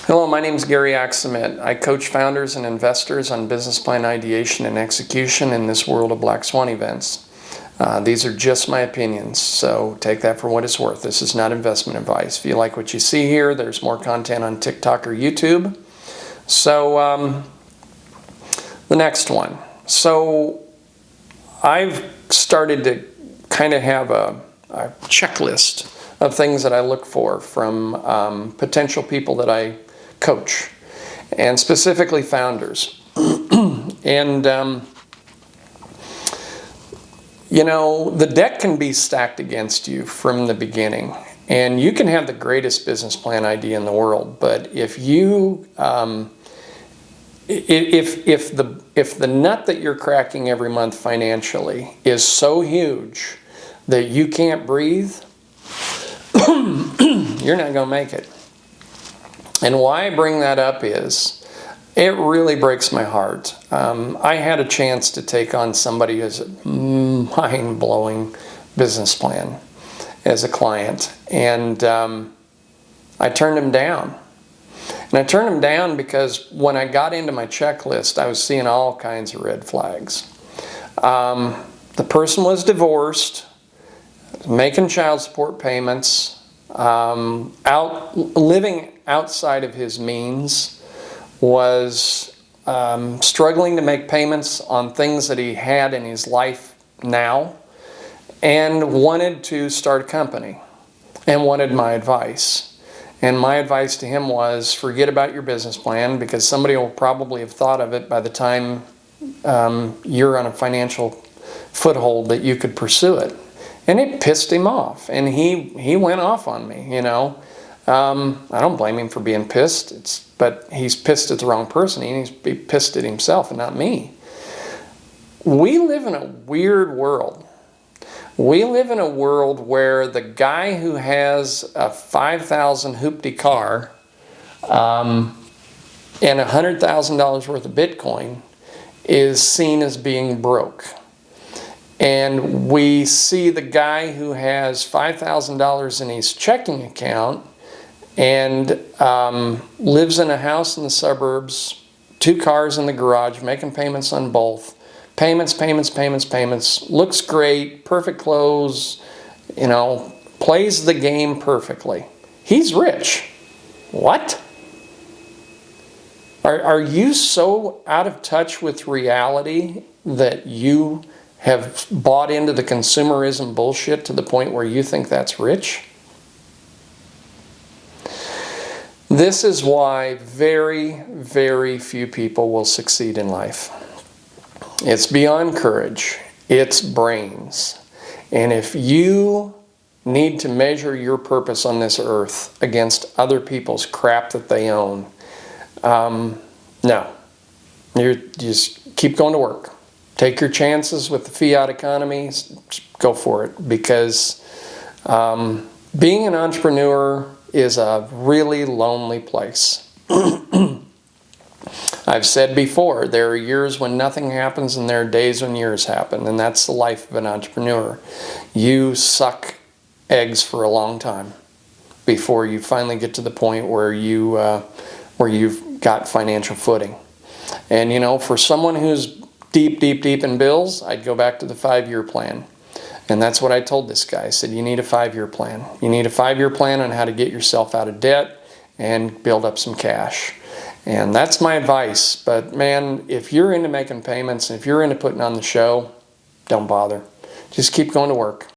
Hello, my name is Gary Axamit. I coach founders and investors on business plan ideation and execution in this world of black swan events. These are just my opinions, so take that for what it's worth. This is not investment advice. If you like what you see here, there's more content on TikTok or YouTube. So the next one. So I've started to kind of have a checklist of things that I look for from potential people that I coach, and specifically founders. And you know, the deck can be stacked against you from the beginning, and you can have the greatest business plan idea in the world, but if you if the nut that you're cracking every month financially is so huge that you can't breathe, you're not going to make it. And why I bring that up is it really breaks my heart. I had a chance to take on somebody who's a mind-blowing business plan as a client, and I turned him down. And I turned him down because when I got into my checklist, I was seeing all kinds of red flags. The person was divorced, making child support payments, living outside of his means, was struggling to make payments on things that he had in his life now, and wanted to start a company and wanted my advice. And my advice to him was, forget about your business plan, because somebody will probably have thought of it by the time you're on a financial foothold that you could pursue it. And it pissed him off, and he went off on me, you know. I don't blame him for being pissed, but he's pissed at the wrong person. He needs to be pissed at himself and not me. We live in a weird world. We live in a world where the guy who has a $5,000 hoopty car and $100,000 worth of Bitcoin is seen as being broke. And we see the guy who has $5,000 in his checking account and lives in a house in the suburbs, 2 cars in the garage, making payments on both. Payments, looks great, perfect clothes, you know, plays the game perfectly. He's rich. What? Are you so out of touch with reality that you have bought into the consumerism bullshit to the point where you think that's rich? This is why very, very few people will succeed in life. It's beyond courage, it's brains. And if you need to measure your purpose on this earth against other people's crap that they own, no. You just keep going to work. Take your chances with the fiat economy, go for it, because being an entrepreneur is a really lonely place. I've said before, there are years when nothing happens and there are days when years happen, and that's the life of an entrepreneur. You suck eggs for a long time before you finally get to the point where you've got financial footing. And you know, for someone who's deep in bills, I'd go back to the 5-year plan. And that's what I told this guy. I said, you need a 5-year plan. You need a 5-year plan on how to get yourself out of debt and build up some cash. And that's my advice. But man, if you're into making payments, and if you're into putting on the show, don't bother. Just keep going to work.